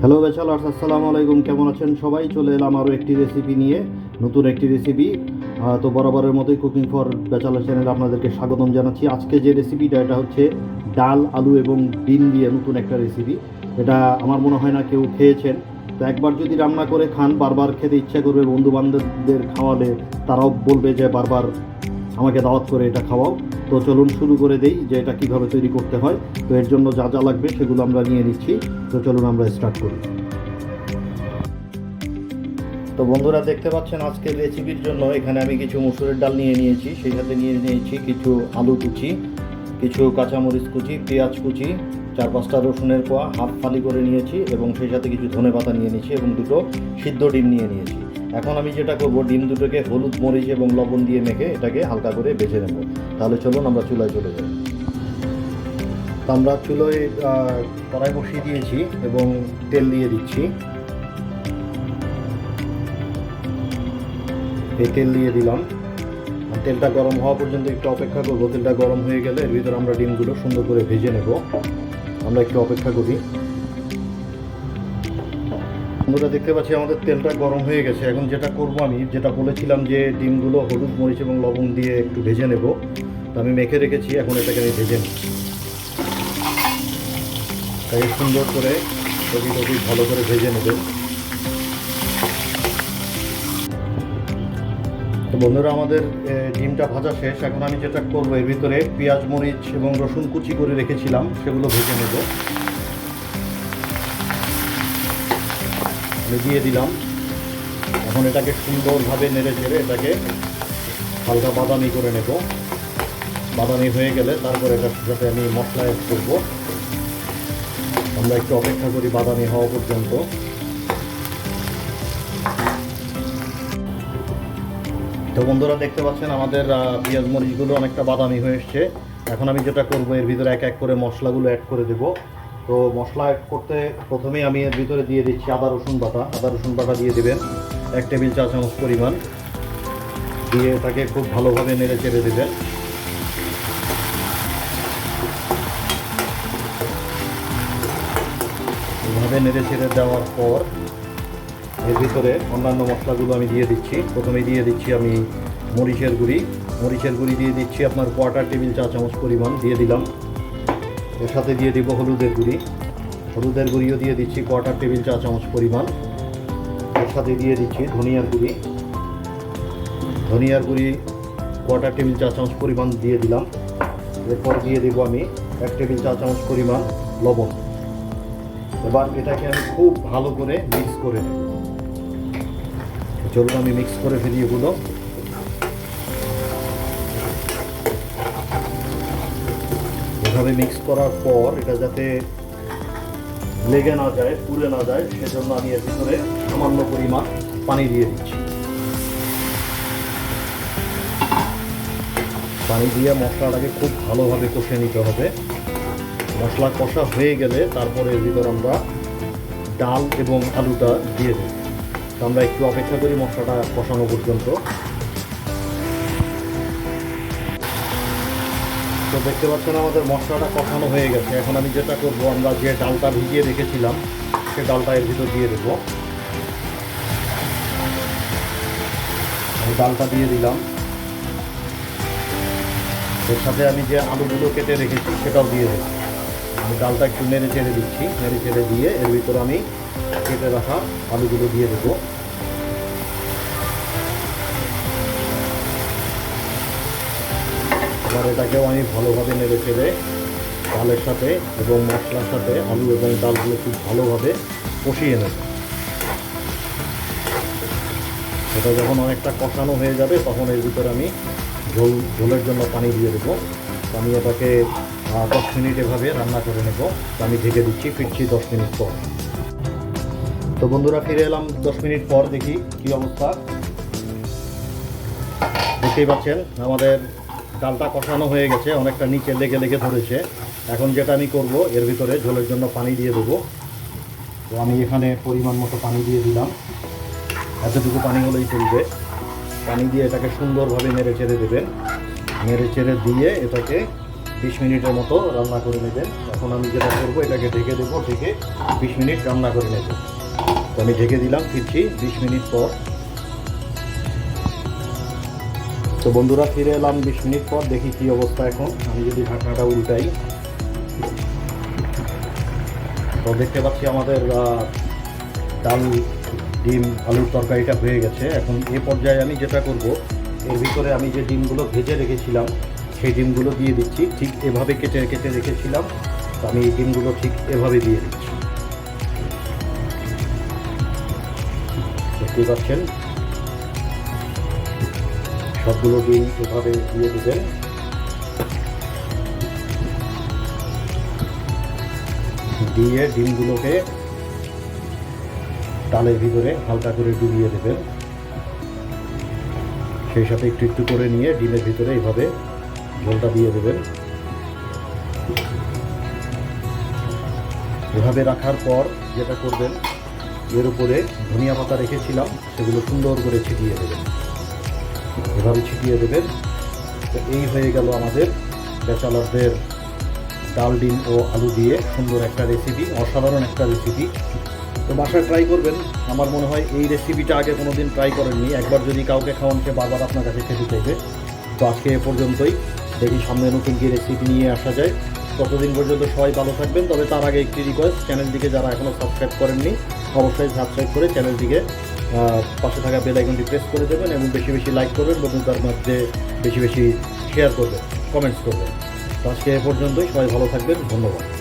Hello bachelors, আসসালামু আলাইকুম। কেমন আছেন সবাই? চলে এলাম আরও একটি রেসিপি নিয়ে, নতুন একটি রেসিপি। তো বরাবরের মতোই কুকিং ফর ব্যাচেলার চ্যানেলে আপনাদেরকে স্বাগতম জানাচ্ছি। আজকে যে রেসিপিটা, এটা হচ্ছে ডাল, আলু এবং ডিম দিয়ে নতুন একটা রেসিপি। এটা আমার মনে হয় না কেউ খেয়েছেন। তো একবার যদি রান্না করে খান, বারবার খেতে ইচ্ছা করবে। বন্ধু বান্ধবদের খাওয়ালে তারাও বলবে যে বারবার আমাকে দাওয়াত করে এটা খাওয়াও। তো চলুন শুরু করে দেই যে এটা কীভাবে তৈরি করতে হয়। তো এর জন্য যা যা লাগবে সেগুলো আমরা নিয়ে নিচ্ছি। তো চলুন আমরা স্টার্ট করি। তো বন্ধুরা, দেখতে পাচ্ছেন আজকের রেসিপির জন্য এখানে আমি কিছু মসুরের ডাল নিয়ে নিয়েছি, সেই সাথে নিয়ে নিয়েছি কিছু আলু কুচি, কিছু কাঁচামরিচ কুচি, পেঁয়াজ কুচি, 4-5টা রসুনের কোয়া হাফ ফালি করে নিয়েছি, এবং সেই সাথে কিছু ধনেপাতা নিয়ে নিয়েছি, এবং দুটো সিদ্ধ ডিম নিয়ে নিয়েছি। এখন আমি যেটা করব, ডিম দুটোকে হলুদ, মরিচ এবং লবণ দিয়ে মেখে এটাকে হালকা করে ভেজে নেব। তাহলে চলুন আমরা চুলায় চলে যাই। তো আমরা চুলোয় কড়াই বসিয়ে দিয়েছি এবং তেল দিয়ে দিচ্ছি। এই তেল দিয়ে দিলাম। তেলটা গরম হওয়া পর্যন্ত একটু অপেক্ষা করব। তেলটা গরম হয়ে গেলে এর ভিতরে আমরা ডিমগুলো সুন্দর করে ভেজে নেব। আমরা একটু অপেক্ষা করি। বন্ধুরা, দেখতে পাচ্ছি আমাদের তেলটা গরম হয়ে গেছে। এখন যেটা করব, আমি যেটা বলেছিলাম যে ডিমগুলো হলুদ, মরিচ এবং লবণ দিয়ে একটু ভেজে নেব, তো আমি মেখে রেখেছি। এখন এটাকে আমি ভেজে নিই। তাই সুন্দর করে ভালো করে ভেজে নেবেন। তো বন্ধুরা, আমাদের ডিমটা ভাজা শেষ। এখন আমি যেটা করবো, এর ভিতরে পেঁয়াজ, মরিচ এবং রসুন কুচি করে রেখেছিলাম, সেগুলো ভেজে নেব। আমি দিয়ে দিলাম। এখন এটাকে সুন্দরভাবে নেড়ে চেড়ে এটাকে হালকা বাদামি করে নেব। বাদামি হয়ে গেলে তারপরে এটার সাথে আমি মশলা অ্যাড করবো। আমরা একটু অপেক্ষা করি বাদামি হওয়া পর্যন্ত। তো বন্ধুরা, দেখতে পাচ্ছেন আমাদের পেঁয়াজ মরিচগুলো অনেকটা বাদামি হয়ে এসছে। এখন আমি যেটা করবো, এর ভিতরে এক এক করে মশলাগুলো অ্যাড করে দেব। তো মশলা অ্যাড করতে প্রথমেই আমি এর ভিতরে দিয়ে দিচ্ছি আদা রসুন বাটা। আদা রসুন বাটা দিয়ে দেবেন 1 টেবিল চা চামচ পরিমাণ। দিয়ে তাকে খুব ভালোভাবে নেড়ে চেড়ে দেবেন। এভাবে নেড়ে চেড়ে দেওয়ার পর এর ভিতরে অন্যান্য মশলাগুলো আমি দিয়ে দিচ্ছি। প্রথমেই দিয়ে দিচ্ছি আমি মরিচের গুঁড়ি। মরিচের গুঁড়ি দিয়ে দিচ্ছি আপনার 1/4 টেবিল চা চামচ পরিমাণ দিয়ে দিলাম। এর সাথে দিয়ে দিব হলুদের গুঁড়ি। হলুদের গুঁড়িও দিয়ে দিচ্ছি 1/4 টেবিল চা চামচ পরিমাণ। এর সাথে দিয়ে দিচ্ছি ধনিয়ার গুঁড়ি। ধনিয়ার গুঁড়ি 1/4 টেবিল চা চামচ পরিমাণ দিয়ে দিলাম। এরপর দিয়ে দেবো আমি 1 টেবিল চা চামচ পরিমাণ লবণ। এবার এটাকে আমি খুব ভালো করে মিক্স করে নেব। চলুন আমি মিক্স করে ফেলি এগুলো। এভাবে মিক্স করার পর এটা যাতে লেগে না যায়, পুড়ে না যায়, সেজন্য আমি এর ভিতরে সামান্য পরিমাণ পানি দিয়ে দিচ্ছি। পানি দিয়ে মশলাটাকে খুব ভালোভাবে কষে নিতে হবে। মশলা কষা হয়ে গেলে তারপরে এর ভিতরে আমরা ডাল এবং আলুটা দিয়ে দেব। তো আমরা একটু অপেক্ষা করি মশলাটা কষানো পর্যন্ত। তো দেখতে পাচ্ছেন আমাদের মশলাটা কষানো হয়ে গেছে। এখন আমি যেটা করব, আমরা যে ডালটা ভিজিয়ে রেখেছিলাম সে ডালটা এর ভিতর দিয়ে দেবো। আমি ডালটা দিয়ে দিলাম। এর সাথে আমি যে আলুগুলো কেটে রেখেছি সেটাও দিয়ে দেবো। আমি ডালটা একটু নেড়ে চেড়ে দিচ্ছি। নেড়ে চেড়ে দিয়ে এর ভিতরে আমি কেটে রাখা আলুগুলো দিয়ে দেবো। এবার এটাকেও আমি ভালোভাবে নেড়ে চেড়ে ডালের সাথে এবং মশলার সাথে আলু এবং ডালগুলো খুব ভালোভাবে কষিয়ে নেব। এটা যখন অনেকটা কষানো হয়ে যাবে, তখন এর ভিতরে আমি ঝোলের জন্য পানি দিয়ে দেবো। আমি এটাকে 10 মিনিট এভাবে রান্না করে নেব। তো আমি ঢেকে দিচ্ছি, ফিরছি 10 মিনিট পর। তো বন্ধুরা, ফিরে এলাম 10 মিনিট পর। দেখি কি অবস্থা। দেখতেই পাচ্ছেন আমাদের ডালটা কষানো হয়ে গেছে, অনেকটা নিচে লেগে লেগে ধরেছে। এখন যেটা আমি করব, এর ভিতরে ঝোলের জন্য পানি দিয়ে দেবো। তো আমি এখানে পরিমাণ মতো পানি দিয়ে দিলাম। এতটুকু পানি হলেই চলবে। পানি দিয়ে এটাকে সুন্দরভাবে নেড়ে চেড়ে দেবেন। নেড়ে চেড়ে দিয়ে এটাকে 20 মিনিটের মতো রান্না করে নেবেন। এখন আমি যেটা করবো, এটাকে ঢেকে দেবো, ঢেকে 20 মিনিট রান্না করে নেব। তো আমি ঢেকে দিলাম, ফিরছি 20 মিনিট পর। তো বন্ধুরা, ফিরে এলাম 20 মিনিট পর, দেখি কী অবস্থা এখন। আমি যদি ঢাকনাটা উল্টাই, তো দেখতে পাচ্ছি আমাদের ডাল, ডিম, আলুর তরকারিটা হয়ে গেছে। এখন এ পর্যায়ে আমি যেটা করব, এর ভিতরে আমি যে ডিমগুলো ভেজে রেখেছিলাম সেই ডিমগুলো দিয়ে দিচ্ছি। ঠিক এভাবে কেটে কেটে রেখেছিলাম, তো আমি এই ডিমগুলো ঠিক এভাবে দিয়ে দিচ্ছি। দেখতে পাচ্ছেন, সবগুলো ডিম এভাবে দিয়ে দেবেন। দিয়ে ডিমগুলোকে ডালের ভিতরে হালকা করে ডুবিয়ে দেবেন। সেই সাথে একটু একটু করে নিয়ে ডিমের ভিতরে এইভাবে ঝোলটা দিয়ে দেবেন। এভাবে রাখার পর যেটা করবেন, এর উপরে ধনিয়া পাতা রেখেছিলাম, সেগুলো সুন্দর করে ছিটিয়ে দেবেন। এভাবে ছিটিয়ে দেবেন। তো এই হয়ে গেল আমাদের ব্যাচেলরদের ডাল, ডিম ও আলু দিয়ে সুন্দর একটা রেসিপি, অসাধারণ একটা রেসিপি। তো বাসায় ট্রাই করবেন। আমার মনে হয় এই রেসিপিটা আগে কোনো দিন ট্রাই করেননি। একবার যদি কাউকে খাওয়ান, সে বারবার আপনার কাছে খেতে চাইবে। তো আজকে এ পর্যন্তই, দেখি সামনে নতুন কি রেসিপি নিয়ে আসা যায়। ততদিন পর্যন্ত সবাই ভালো থাকবেন। তবে তার আগে একটি রিকোয়েস্ট, চ্যানেলটিকে যারা এখনও সাবস্ক্রাইব করেননি, অবশ্যই সাবস্ক্রাইব করে চ্যানেলটিকে পাশে থাকা বেল আইকনটি প্রেস করে দেবেন এবং বেশি বেশি লাইক করবেন, বন্ধুদের মধ্যে বেশি বেশি শেয়ার করবেন, কমেন্টস করবেন। তো আজকে এ পর্যন্তই, সবাই ভালো থাকবেন। ধন্যবাদ।